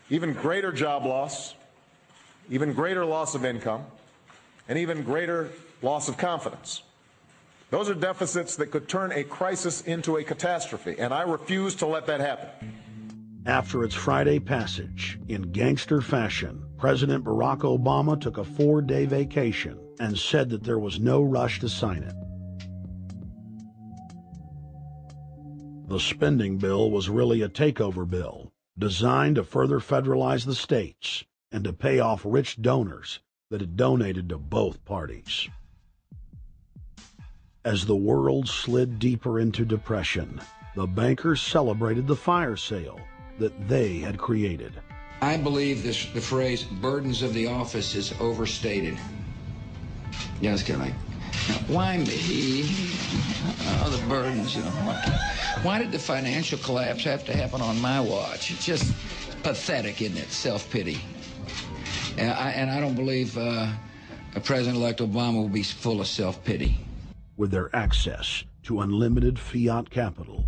even greater job loss, even greater loss of income, and even greater loss of confidence. Those are deficits that could turn a crisis into a catastrophe, and I refuse to let that happen. After its Friday passage, in gangster fashion, President Barack Obama took a 4-day vacation and said that there was no rush to sign it. The spending bill was really a takeover bill, designed to further federalize the states and to pay off rich donors that had donated to both parties. As the world slid deeper into depression, the bankers celebrated the fire sale that they had created. I believe the phrase burdens of the office is overstated. Yeah, it's kind of like, why me? Oh, the burdens, you know. Why did the financial collapse have to happen on my watch? It's just pathetic, isn't it? Self-pity. And I don't believe President-elect Obama will be full of self-pity. With their access to unlimited fiat capital,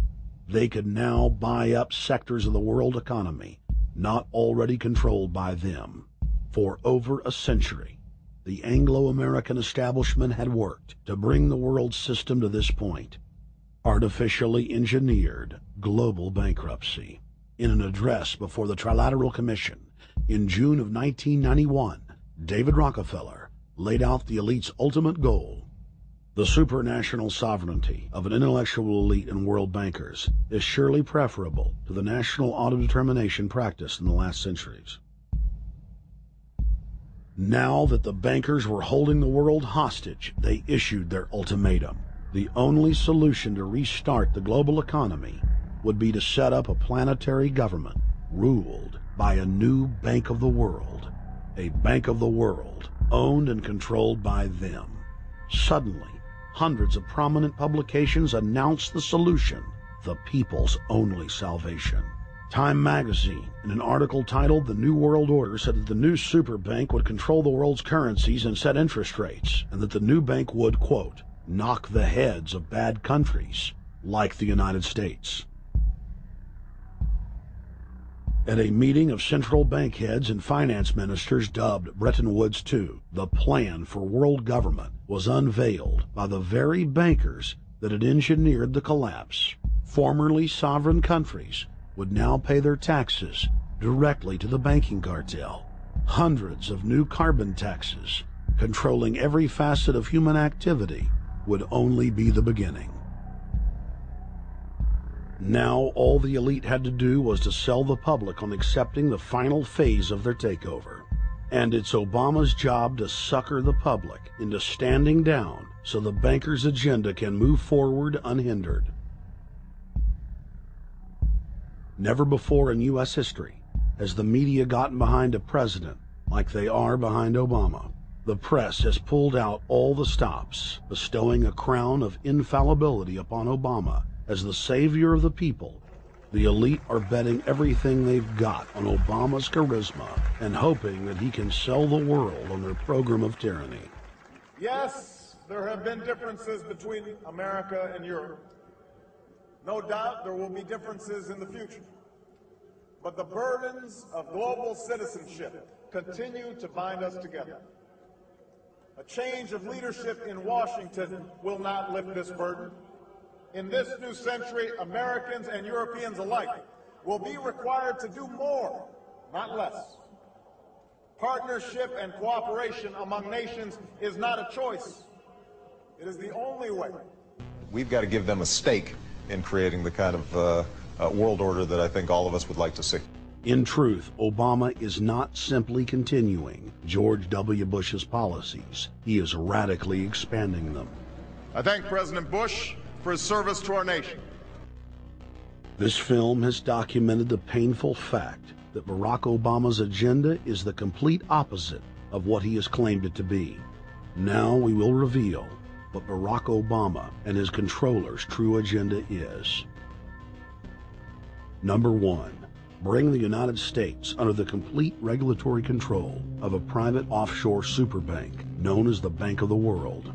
they could now buy up sectors of the world economy not already controlled by them. For over a century, the Anglo-American establishment had worked to bring the world system to this point: artificially engineered global bankruptcy. In an address before the Trilateral Commission in June of 1991, David Rockefeller laid out the elite's ultimate goal. The supranational sovereignty of an intellectual elite and world bankers is surely preferable to the national auto-determination practiced in the last centuries. Now that the bankers were holding the world hostage, they issued their ultimatum. The only solution to restart the global economy would be to set up a planetary government ruled by a new Bank of the World, a Bank of the World owned and controlled by them. Suddenly, hundreds of prominent publications announced the solution: the people's only salvation. Time magazine, in an article titled "The New World Order," said that the new super bank would control the world's currencies and set interest rates, and that the new bank would, quote, knock the heads of bad countries like the United States. At a meeting of central bank heads and finance ministers dubbed Bretton Woods II, the plan for world government was unveiled by the very bankers that had engineered the collapse. Formerly sovereign countries would now pay their taxes directly to the banking cartel. Hundreds of new carbon taxes, controlling every facet of human activity, would only be the beginning. Now all the elite had to do was to sell the public on accepting the final phase of their takeover. And it's Obama's job to sucker the public into standing down so the bankers' agenda can move forward unhindered. Never before in U.S. history has the media gotten behind a president like they are behind Obama. The press has pulled out all the stops, bestowing a crown of infallibility upon Obama as the savior of the people. The elite are betting everything they've got on Obama's charisma and hoping that he can sell the world on their program of tyranny. Yes, there have been differences between America and Europe. No doubt there will be differences in the future. But the burdens of global citizenship continue to bind us together. A change of leadership in Washington will not lift this burden. In this new century, Americans and Europeans alike will be required to do more, not less. Partnership and cooperation among nations is not a choice. It is the only way. We've got to give them a stake in creating the kind of world order that I think all of us would like to see. In truth, Obama is not simply continuing George W. Bush's policies. He is radically expanding them. I thank President Bush for his service to our nation. This film has documented the painful fact that Barack Obama's agenda is the complete opposite of what he has claimed it to be. Now we will reveal what Barack Obama and his controllers' true agenda is. Number 1. Bring the United States under the complete regulatory control of a private offshore superbank known as the Bank of the World.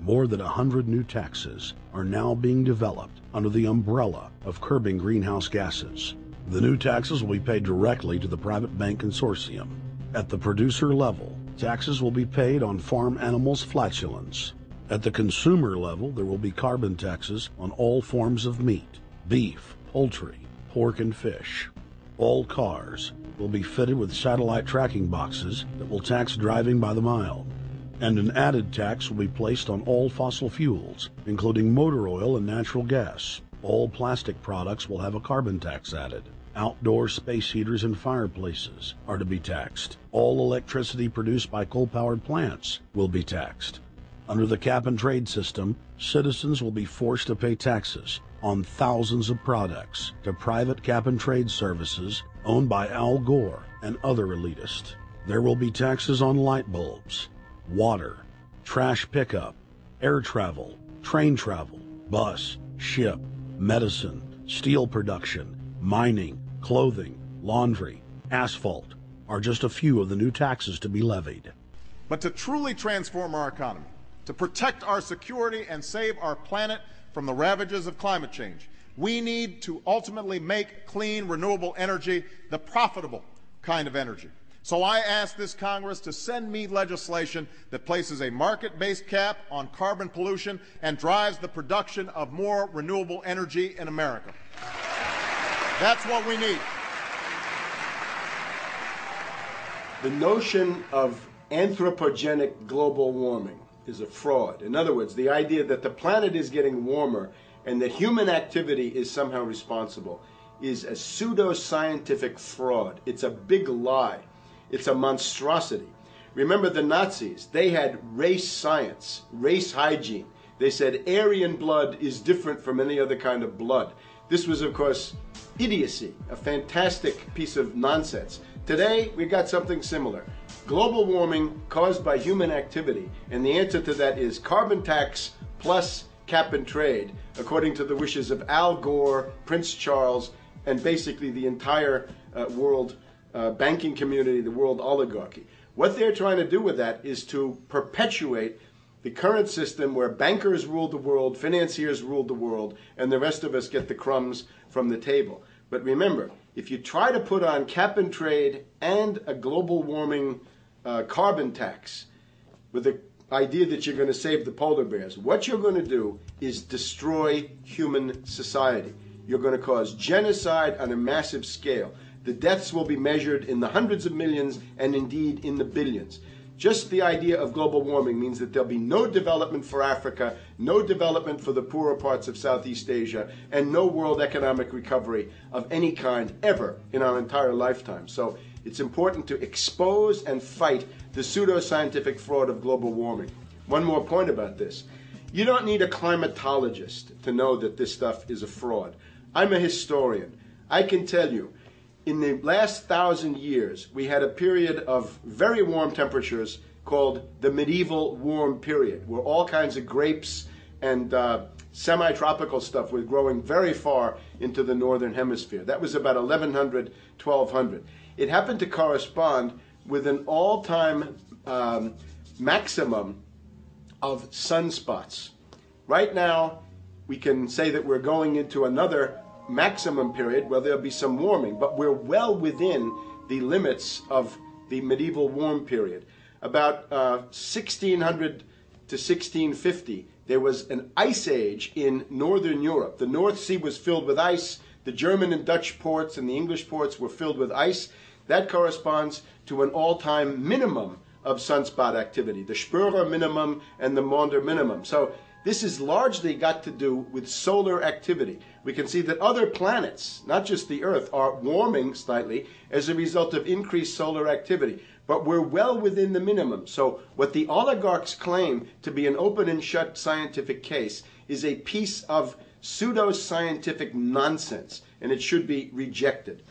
More than 100 new taxes are now being developed under the umbrella of curbing greenhouse gases. The new taxes will be paid directly to the private bank consortium. At the producer level, taxes will be paid on farm animals' flatulence. At the consumer level, there will be carbon taxes on all forms of meat, beef, poultry, pork, and fish. All cars will be fitted with satellite tracking boxes that will tax driving by the mile. And an added tax will be placed on all fossil fuels, including motor oil and natural gas. All plastic products will have a carbon tax added. Outdoor space heaters and fireplaces are to be taxed. All electricity produced by coal-powered plants will be taxed. Under the cap-and-trade system, citizens will be forced to pay taxes on thousands of products to private cap-and-trade services owned by Al Gore and other elitists. There will be taxes on light bulbs, water, trash pickup, air travel, train travel, bus, ship, medicine, steel production, mining, clothing, laundry, asphalt are just a few of the new taxes to be levied. But to truly transform our economy, to protect our security and save our planet from the ravages of climate change, we need to ultimately make clean, renewable energy the profitable kind of energy. So I ask this Congress to send me legislation that places a market-based cap on carbon pollution and drives the production of more renewable energy in America. That's what we need. The notion of anthropogenic global warming is a fraud. In other words, the idea that the planet is getting warmer and that human activity is somehow responsible is a pseudo-scientific fraud. It's a big lie. It's a monstrosity. Remember the Nazis, they had race science, race hygiene. They said Aryan blood is different from any other kind of blood. This was, of course, idiocy, a fantastic piece of nonsense. Today, we've got something similar. Global warming caused by human activity, and the answer to that is carbon tax plus cap and trade, according to the wishes of Al Gore, Prince Charles, and basically the entire world banking community, the world oligarchy. What they're trying to do with that is to perpetuate the current system where bankers rule the world, financiers rule the world, and the rest of us get the crumbs from the table. But remember, if you try to put on cap and trade and a global warming carbon tax with the idea that you're going to save the polar bears, what you're going to do is destroy human society. You're going to cause genocide on a massive scale. The deaths will be measured in the hundreds of millions and indeed in the billions. Just the idea of global warming means that there'll be no development for Africa, no development for the poorer parts of Southeast Asia, and no world economic recovery of any kind ever in our entire lifetime. So it's important to expose and fight the pseudo-scientific fraud of global warming. One more point about this. You don't need a climatologist to know that this stuff is a fraud. I'm a historian. I can tell you, in the last 1,000 years, we had a period of very warm temperatures called the medieval warm period, where all kinds of grapes and semi-tropical stuff was growing very far into the northern hemisphere. That was about 1100, 1200. It happened to correspond with an all-time maximum of sunspots. Right now, we can say that we're going into another maximum period where there'll be some warming, but we're well within the limits of the medieval warm period. About 1600 to 1650, there was an ice age in northern Europe. The North Sea was filled with ice. The German and Dutch ports and the English ports were filled with ice. That corresponds to an all-time minimum of sunspot activity, the Spörer minimum and the Maunder minimum. So this has largely got to do with solar activity. We can see that other planets, not just the Earth, are warming slightly as a result of increased solar activity. But we're well within the minimum. So what the oligarchs claim to be an open and shut scientific case is a piece of pseudo-scientific nonsense, and it should be rejected.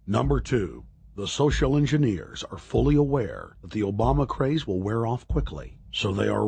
Number 2, the social engineers are fully aware that the Obama craze will wear off quickly, so they are